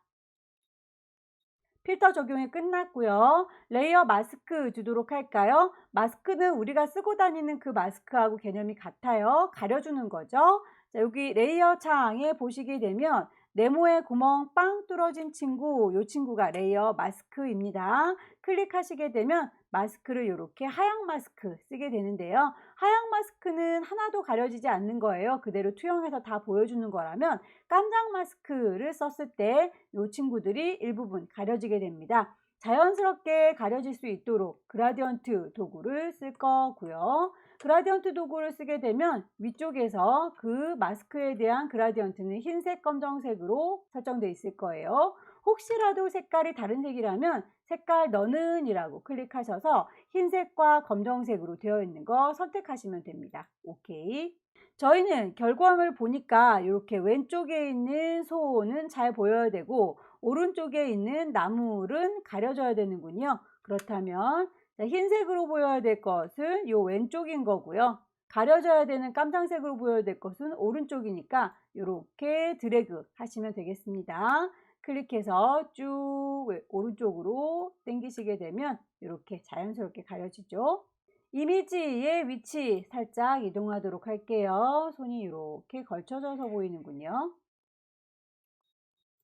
필터 적용이 끝났고요. 레이어 마스크 주도록 할까요? 마스크는 우리가 쓰고 다니는 그 마스크하고 개념이 같아요. 가려주는 거죠. 자, 여기 레이어 창에 보시게 되면 네모에 구멍 빵 뚫어진 친구, 이 친구가 레이어 마스크입니다. 클릭하시게 되면 마스크를 이렇게 하얀 마스크 쓰게 되는데요. 하얀 마스크는 하나도 가려지지 않는 거예요. 그대로 투영해서 다 보여주는 거라면 깜장 마스크를 썼을 때 이 친구들이 일부분 가려지게 됩니다. 자연스럽게 가려질 수 있도록 그라디언트 도구를 쓸 거고요. 그라디언트 도구를 쓰게 되면 위쪽에서 그 마스크에 대한 그라디언트는 흰색, 검정색으로 설정되어 있을 거예요. 혹시라도 색깔이 다른 색이라면 색깔 너는 이라고 클릭하셔서 흰색과 검정색으로 되어 있는 거 선택하시면 됩니다. 오케이. 저희는 결과물 보니까 이렇게 왼쪽에 있는 소는 잘 보여야 되고 오른쪽에 있는 나물은 가려져야 되는군요. 그렇다면 흰색으로 보여야 될 것은 이 왼쪽인 거고요. 가려져야 되는 깜장색으로 보여야 될 것은 오른쪽이니까 이렇게 드래그 하시면 되겠습니다. 클릭해서 쭉 오른쪽으로 당기시게 되면 이렇게 자연스럽게 가려지죠. 이미지의 위치 살짝 이동하도록 할게요. 손이 이렇게 걸쳐져서 보이는군요.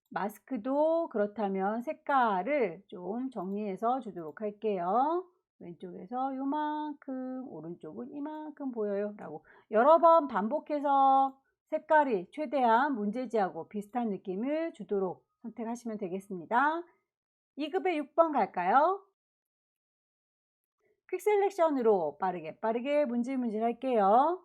마스크도 그렇다면 색깔을 좀 정리해서 주도록 할게요. 왼쪽에서 요만큼, 오른쪽은 이만큼 보여요 라고 여러 번 반복해서 색깔이 최대한 문제지하고 비슷한 느낌을 주도록 선택하시면 되겠습니다. 2급의 6번 갈까요? 퀵 셀렉션으로 빠르게 문질문질 할게요.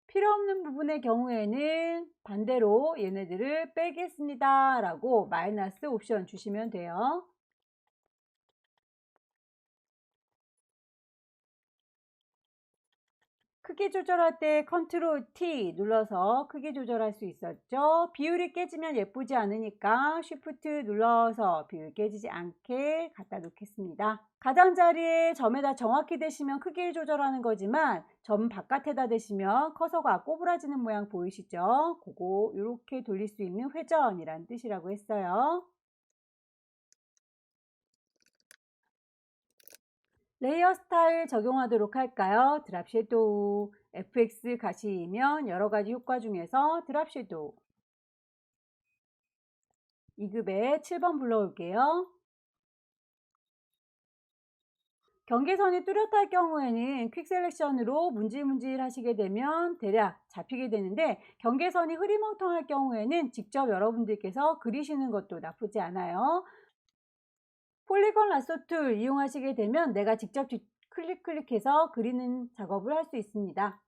필요 없는 부분의 경우에는 반대로 얘네들을 빼겠습니다 라고 마이너스 옵션 주시면 돼요. 크기 조절할 때 컨트롤 T 눌러서 크기 조절할 수 있었죠. 비율이 깨지면 예쁘지 않으니까 쉬프트 눌러서 비율 깨지지 않게 갖다 놓겠습니다. 가장자리에 점에다 정확히 대시면 크기를 조절하는 거지만 점 바깥에다 대시면 커서가 꼬부라지는 모양 보이시죠? 그거 이렇게 돌릴 수 있는 회전이란 뜻이라고 했어요. 레이어 스타일 적용하도록 할까요? 드랍 섀도우, FX 가시면 여러 가지 효과 중에서 드랍 섀도우 2급에 7번 불러올게요. 경계선이 뚜렷할 경우에는 퀵 셀렉션으로 문질문질 하시게 되면 대략 잡히게 되는데 경계선이 흐리멍텅할 경우에는 직접 여러분들께서 그리시는 것도 나쁘지 않아요. 폴리곤 라sso 툴 이용하시게 되면 내가 직접 클릭해서 그리는 작업을 할 수 있습니다.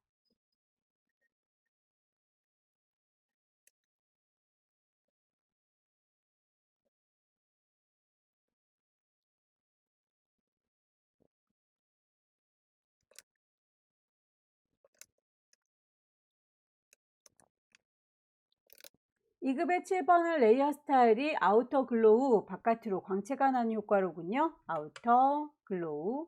이급의 7번은 레이어 스타일이 아우터 글로우 바깥으로 광채가 나는 효과로군요. 아우터 글로우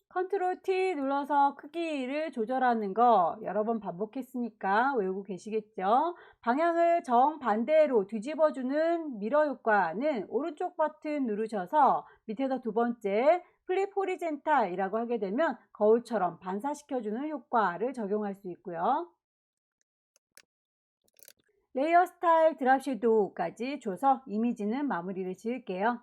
컨트롤 T 눌러서 크기를 조절하는 거 여러 번 반복했으니까 외우고 계시겠죠. 방향을 정반대로 뒤집어주는 미러 효과는 오른쪽 버튼 누르셔서 밑에서 두 번째 플립 호리젠탈이라고 하게 되면 거울처럼 반사시켜주는 효과를 적용할 수 있고요. 레이어 스타일 드랍 섀도우까지 줘서 이미지는 마무리를 지을게요.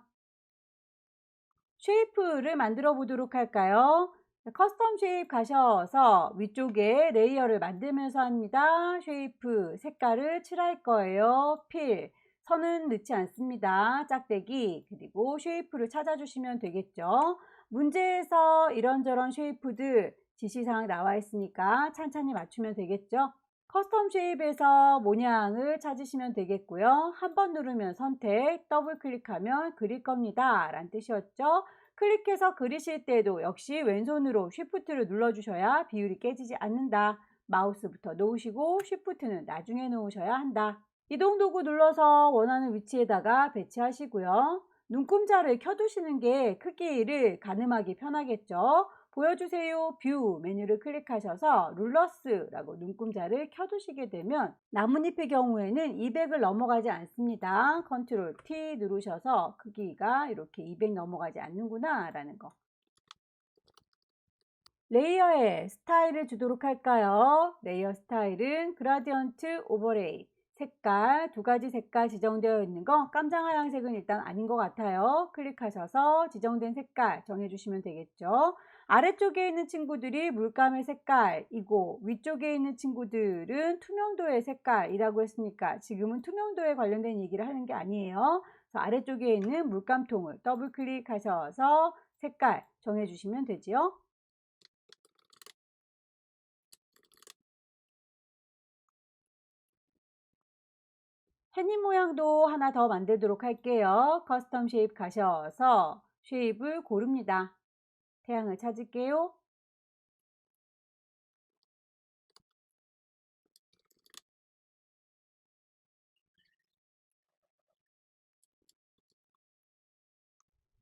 쉐이프를 만들어 보도록 할까요? 커스텀 쉐입 가셔서 위쪽에 레이어를 만들면서 합니다. 쉐이프 색깔을 칠할 거예요. 필, 선은 넣지 않습니다. 짝대기, 그리고 쉐이프를 찾아주시면 되겠죠. 문제에서 이런저런 쉐이프들 지시사항 나와 있으니까 찬찬히 맞추면 되겠죠. 커스텀 쉐입에서 모양을 찾으시면 되겠고요. 한 번 누르면 선택, 더블 클릭하면 그릴 겁니다 라는 뜻이었죠. 클릭해서 그리실 때도 역시 왼손으로 쉬프트를 눌러주셔야 비율이 깨지지 않는다. 마우스부터 놓으시고 쉬프트는 나중에 놓으셔야 한다. 이동 도구 눌러서 원하는 위치에다가 배치하시고요. 눈금자를 켜두시는 게 크기를 가늠하기 편하겠죠. 보여주세요 뷰 메뉴를 클릭하셔서 룰러스라고 눈금자를 켜두시게 되면 나뭇잎의 경우에는 200을 넘어가지 않습니다. 컨트롤 T 누르셔서 크기가 이렇게 200 넘어가지 않는구나 라는 거. 레이어에 스타일을 주도록 할까요? 레이어 스타일은 그라디언트 오버레이, 색깔 두 가지 색깔 지정되어 있는 거 깜장하얀색은 일단 아닌 것 같아요. 클릭하셔서 지정된 색깔 정해주시면 되겠죠. 아래쪽에 있는 친구들이 물감의 색깔이고 위쪽에 있는 친구들은 투명도의 색깔이라고 했으니까 지금은 투명도에 관련된 얘기를 하는 게 아니에요. 그래서 아래쪽에 있는 물감통을 더블 클릭하셔서 색깔 정해주시면 되지요. 햇님 모양도 하나 더 만들도록 할게요. 커스텀 쉐입 가셔서 쉐입을 고릅니다. 태양을 찾을게요.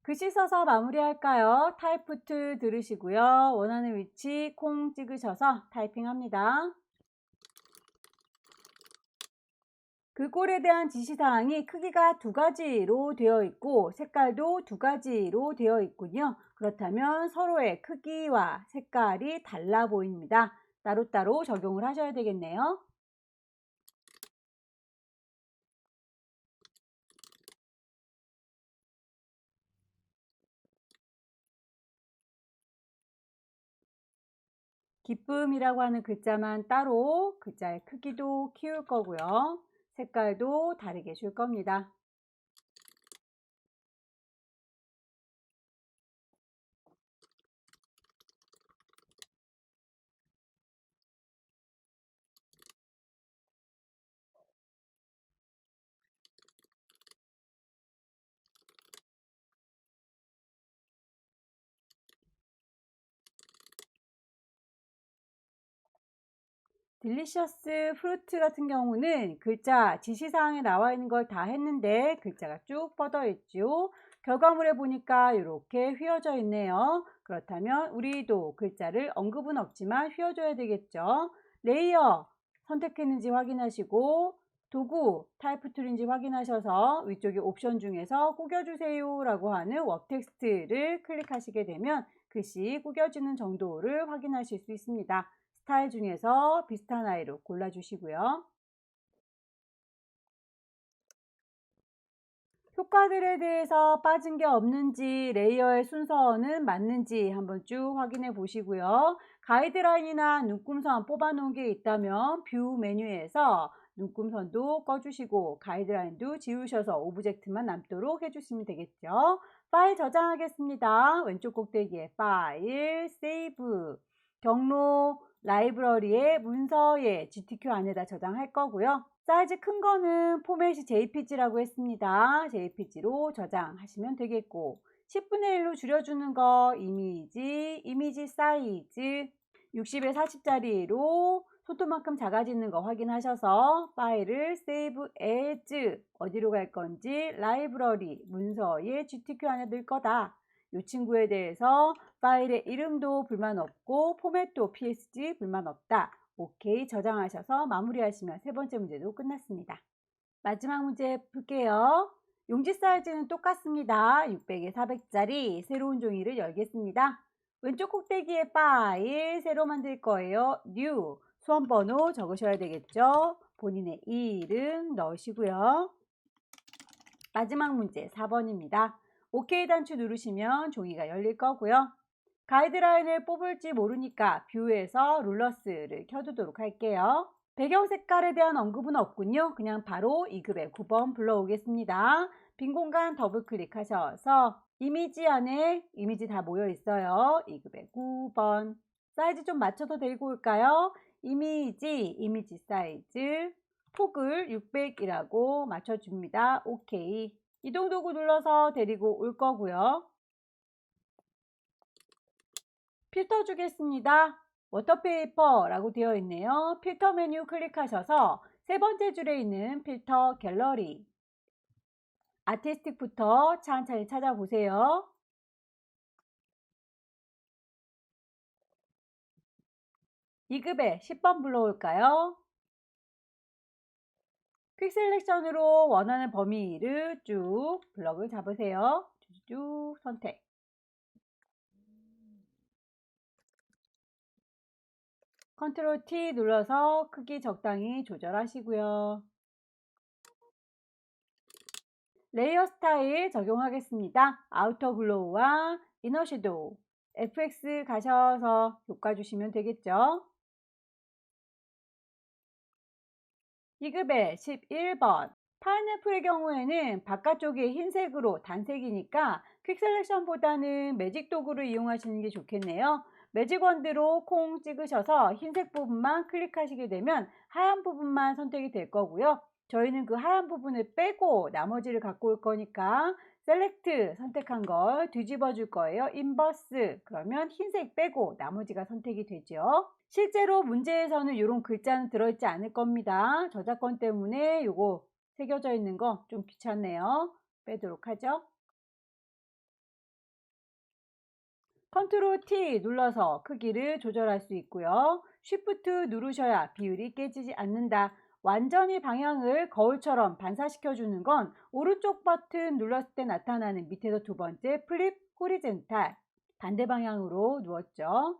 글씨 써서 마무리할까요? 타입부트 들으시고요. 원하는 위치 콩 찍으셔서 타이핑합니다. 글꼴에 대한 지시사항이 크기가 두 가지로 되어 있고 색깔도 두 가지로 되어 있군요. 그렇다면 서로의 크기와 색깔이 달라 보입니다. 따로따로 적용을 하셔야 되겠네요. 기쁨이라고 하는 글자만 따로 글자의 크기도 키울 거고요. 색깔도 다르게 줄 겁니다. 딜리셔스 프루트 같은 경우는 글자 지시사항에 나와 있는 걸 다 했는데 글자가 쭉 뻗어 있죠. 결과물에 보니까 이렇게 휘어져 있네요. 그렇다면 우리도 글자를 언급은 없지만 휘어줘야 되겠죠. 레이어 선택했는지 확인하시고 도구 타입 툴인지 확인하셔서 위쪽에 옵션 중에서 구겨주세요 라고 하는 워 텍스트를 클릭하시게 되면 글씨 구겨지는 정도를 확인하실 수 있습니다. 스타일 중에서 비슷한 아이로 골라주시고요. 효과들에 대해서 빠진 게 없는지 레이어의 순서는 맞는지 한번 쭉 확인해 보시고요. 가이드라인이나 눈금선 뽑아 놓은 게 있다면 뷰 메뉴에서 눈금선도 꺼주시고 가이드라인도 지우셔서 오브젝트만 남도록 해주시면 되겠죠. 파일 저장하겠습니다. 왼쪽 꼭대기에 파일, 세이브, 경로, 라이브러리의 문서에 GTK 안에다 저장할 거고요. 사이즈 큰 거는 포맷이 JPG라고 했습니다. JPG로 저장하시면 되겠고 10분의 1로 줄여주는 거 이미지 사이즈 60에 40짜리로 손톱만큼 작아지는 거 확인하셔서 파일을 세이브 as 어디로 갈 건지 라이브러리 문서에 GTK 안에 넣을 거다. 이 친구에 대해서 파일의 이름도 불만 없고 포맷도 PSG 불만 없다. 오케이 저장하셔서 마무리하시면 세 번째 문제도 끝났습니다. 마지막 문제 볼게요. 용지 사이즈는 똑같습니다. 600에 400짜리 새로운 종이를 열겠습니다. 왼쪽 꼭대기에 파일 새로 만들 거예요. 뉴 수험번호 적으셔야 되겠죠. 본인의 이름 넣으시고요. 마지막 문제 4번입니다. OK 단추 누르시면 종이가 열릴 거고요. 가이드라인을 뽑을지 모르니까 뷰에서 룰러스를 켜두도록 할게요. 배경 색깔에 대한 언급은 없군요. 그냥 바로 2급의 9번 불러오겠습니다. 빈 공간 더블 클릭하셔서 이미지 안에 이미지 다 모여 있어요. 2급의 9번. 사이즈 좀 맞춰서 데리고 올까요? 이미지 사이즈 폭을 600이라고 맞춰줍니다. OK. 이동 도구 눌러서 데리고 올 거고요. 필터 주겠습니다. 워터페이퍼라고 되어 있네요. 필터 메뉴 클릭하셔서 세 번째 줄에 있는 필터 갤러리 아티스틱부터 천천히 찾아보세요. (2급에) 10번 불러올까요? 퀵 셀렉션으로 원하는 범위를 쭉 블럭을 잡으세요. 쭉 선택. 컨트롤 T 눌러서 크기 적당히 조절하시고요. 레이어 스타일 적용하겠습니다. 아우터 글로우와 이너 섀도우 FX 가셔서 효과 주시면 되겠죠. 2급의 11번 파인애플의 경우에는 바깥쪽이 흰색으로 단색이니까 퀵 셀렉션보다는 매직 도구를 이용하시는 게 좋겠네요. 매직 원드로 콩 찍으셔서 흰색 부분만 클릭하시게 되면 하얀 부분만 선택이 될 거고요. 저희는 그 하얀 부분을 빼고 나머지를 갖고 올 거니까 셀렉트 선택한 걸 뒤집어 줄 거예요. 인버스 그러면 흰색 빼고 나머지가 선택이 되죠. 실제로 문제에서는 이런 글자는 들어있지 않을 겁니다. 저작권 때문에 요거 새겨져 있는 거 좀 귀찮네요. 빼도록 하죠. 컨트롤 T 눌러서 크기를 조절할 수 있고요. 쉬프트 누르셔야 비율이 깨지지 않는다. 완전히 방향을 거울처럼 반사시켜 주는 건 오른쪽 버튼 눌렀을 때 나타나는 밑에서 두 번째 플립 호리젠탈 반대 방향으로 누웠죠.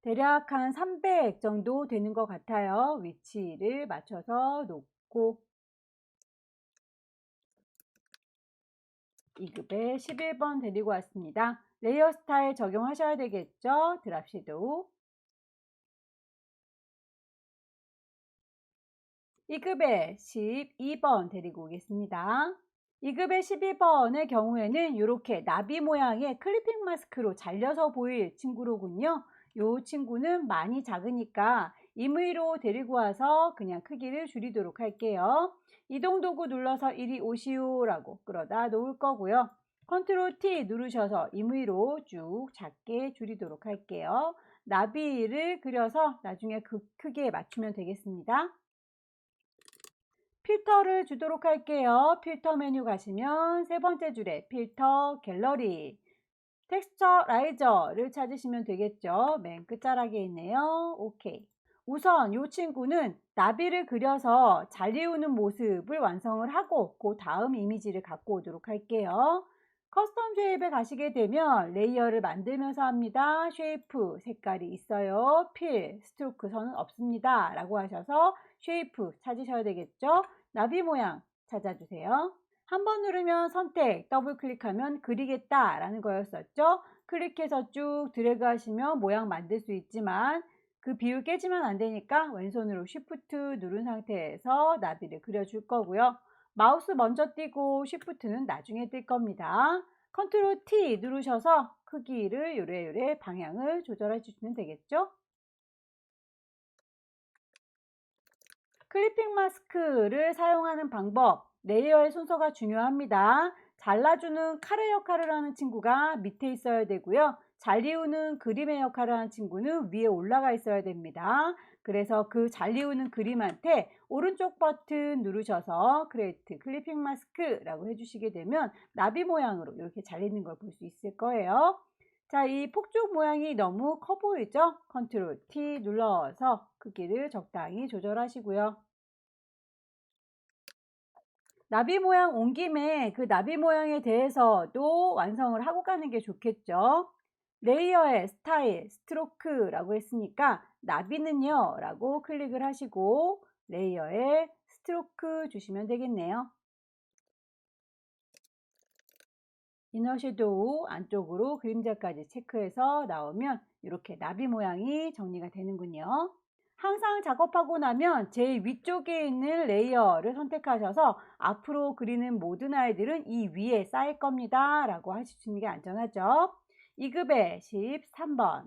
대략 한 300 정도 되는 것 같아요. 위치를 맞춰서 놓고 2급에 11번 데리고 왔습니다. 레이어 스타일 적용하셔야 되겠죠. 드랍 섀도우 2급에 12번 데리고 오겠습니다. 2급의 12번의 경우에는 이렇게 나비 모양의 클리핑 마스크로 잘려서 보일 친구로군요. 이 친구는 많이 작으니까 임의로 데리고 와서 그냥 크기를 줄이도록 할게요. 이동 도구 눌러서 이리 오시오 라고 끌어다 놓을 거고요. 컨트롤 T 누르셔서 임의로 쭉 작게 줄이도록 할게요. 나비를 그려서 나중에 그 크기에 맞추면 되겠습니다. 필터를 주도록 할게요. 필터 메뉴 가시면 세 번째 줄에 필터 갤러리 텍스처라이저를 찾으시면 되겠죠. 맨 끝자락에 있네요. OK. 우선 이 친구는 나비를 그려서 잘 이루는 모습을 완성을 하고 그 다음 이미지를 갖고 오도록 할게요. 커스텀 쉐입에 가시게 되면 레이어를 만들면서 합니다. 쉐이프 색깔이 있어요. 필, 스트로크 선은 없습니다. 라고 하셔서 쉐이프 찾으셔야 되겠죠. 나비 모양 찾아주세요. 한 번 누르면 선택, 더블 클릭하면 그리겠다 라는 거였었죠. 클릭해서 쭉 드래그 하시면 모양 만들 수 있지만 그 비율 깨지면 안 되니까 왼손으로 쉬프트 누른 상태에서 나비를 그려줄 거고요. 마우스 먼저 띄고 쉬프트는 나중에 뜰 겁니다. 컨트롤 T 누르셔서 크기를 요래요래 방향을 조절해 주시면 되겠죠. 클리핑 마스크를 사용하는 방법, 레이어의 순서가 중요합니다. 잘라주는 칼의 역할을 하는 친구가 밑에 있어야 되고요. 잘 이우는 그림의 역할을 하는 친구는 위에 올라가 있어야 됩니다. 그래서 그 잘 이우는 그림한테 오른쪽 버튼 누르셔서 크리에이트 클리핑 마스크라고 해주시게 되면 나비 모양으로 이렇게 잘리는 걸 볼 수 있을 거예요. 자, 이 폭죽 모양이 너무 커 보이죠? 컨트롤 T 눌러서 크기를 적당히 조절하시고요. 나비 모양 온 김에 그 나비 모양에 대해서도 완성을 하고 가는 게 좋겠죠. 레이어의 스타일, 스트로크라고 했으니까 나비는요 라고 클릭을 하시고 레이어에 스트로크 주시면 되겠네요. 이너 섀도우 안쪽으로 그림자까지 체크해서 나오면 이렇게 나비 모양이 정리가 되는군요. 항상 작업하고 나면 제일 위쪽에 있는 레이어를 선택하셔서 앞으로 그리는 모든 아이들은 이 위에 쌓일 겁니다 라고 하시는 게 안전하죠. 2급의 13번,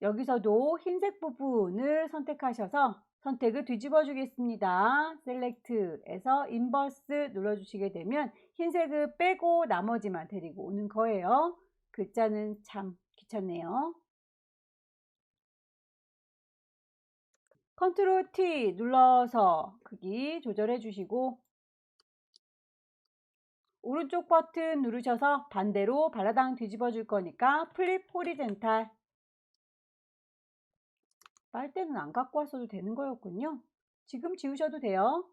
여기서도 흰색 부분을 선택하셔서 선택을 뒤집어 주겠습니다. 셀렉트에서 인버스 눌러주시게 되면 흰색을 빼고 나머지만 데리고 오는 거예요. 글자는 참 귀찮네요. 컨트롤 T 눌러서 크기 조절해 주시고 오른쪽 버튼 누르셔서 반대로 발라당 뒤집어 줄 거니까 플립 호리젠탈. 빨대는 안 갖고 왔어도 되는 거였군요. 지금 지우셔도 돼요.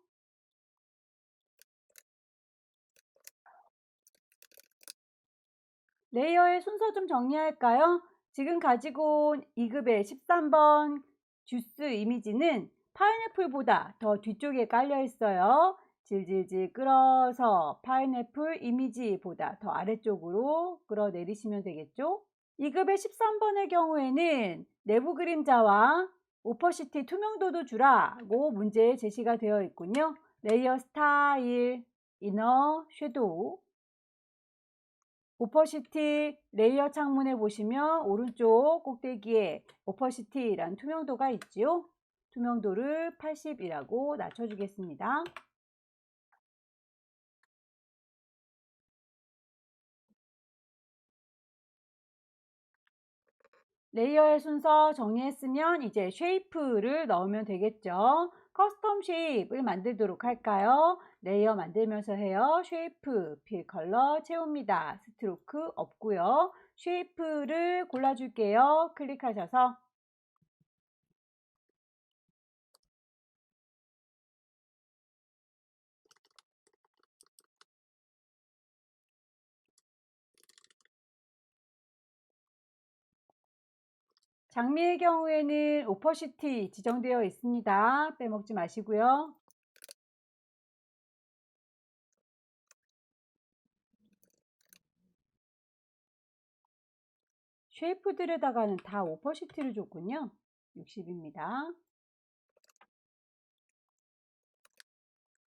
레이어의 순서 좀 정리할까요? 지금 가지고 온 2급의 13번 주스 이미지는 파인애플보다 더 뒤쪽에 깔려 있어요. 질질질 끌어서 파인애플 이미지보다 더 아래쪽으로 끌어내리시면 되겠죠? 2급의 13번의 경우에는 내부 그림자와 오퍼시티 투명도도 주라고 문제에 제시가 되어 있군요. 레이어 스타일, 이너 섀도우, 오퍼시티 레이어 창문에 보시면 오른쪽 꼭대기에 오퍼시티란 투명도가 있지요. 투명도를 80이라고 낮춰주겠습니다. 레이어의 순서 정리했으면 이제 쉐이프를 넣으면 되겠죠. 커스텀 쉐입을 만들도록 할까요? 레이어 만들면서 해요. 쉐이프, 필 컬러 채웁니다. 스트로크 없고요. 쉐이프를 골라줄게요. 클릭하셔서 장미의 경우에는 오퍼시티 지정되어 있습니다. 빼먹지 마시고요. 쉐이프들에다가는 다 오퍼시티를 줬군요. 60입니다.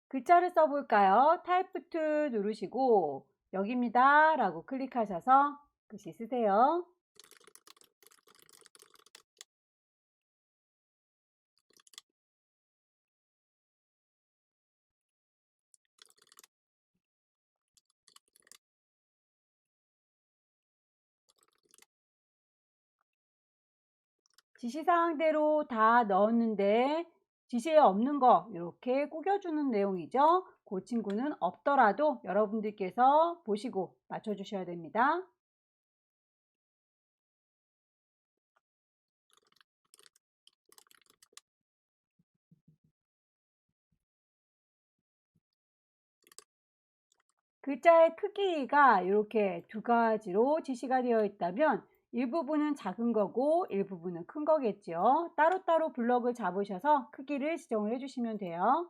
글자를 써볼까요? 타이프 툴 누르시고 여기입니다 라고 클릭하셔서 글씨 쓰세요. 지시사항대로 다 넣었는데 지시에 없는 거 이렇게 꾸겨주는 내용이죠. 그 친구는 없더라도 여러분들께서 보시고 맞춰주셔야 됩니다. 글자의 크기가 이렇게 두 가지로 지시가 되어 있다면 일부분은 작은 거고 일부분은 큰 거겠죠. 따로따로 블럭을 잡으셔서 크기를 지정을 해주시면 돼요.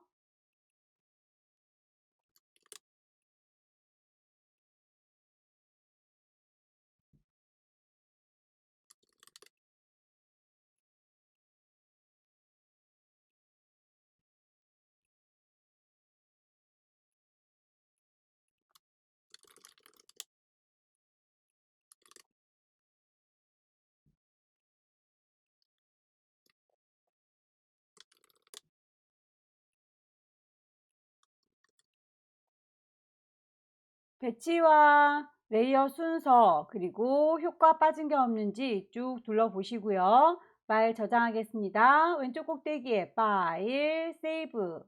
배치와 레이어 순서 그리고 효과 빠진 게 없는지 쭉 둘러보시고요. 파일 저장하겠습니다. 왼쪽 꼭대기에 파일, 세이브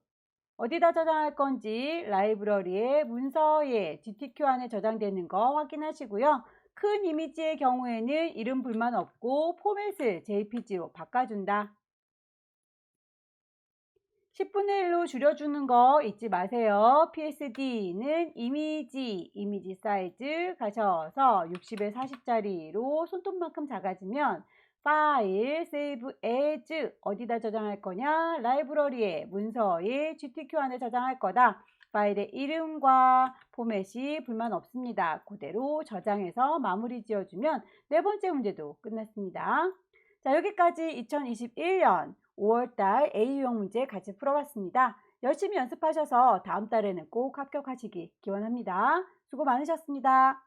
어디다 저장할 건지 라이브러리의 문서에 GTQ 안에 저장되는 거 확인하시고요. 큰 이미지의 경우에는 이름 불만 없고 포맷을 JPG로 바꿔준다. 10분의 1로 줄여주는 거 잊지 마세요. PSD는 이미지 사이즈 가셔서 60에 40짜리로 손톱만큼 작아지면 파일, 세이브 에즈 어디다 저장할 거냐? 라이브러리에 문서에 GTQ 안에 저장할 거다. 파일의 이름과 포맷이 불만 없습니다. 그대로 저장해서 마무리 지어주면 네 번째 문제도 끝났습니다. 자, 여기까지 2021년 5월달 A유형 문제 같이 풀어봤습니다. 열심히 연습하셔서 다음 달에는 꼭 합격하시기 기원합니다. 수고 많으셨습니다.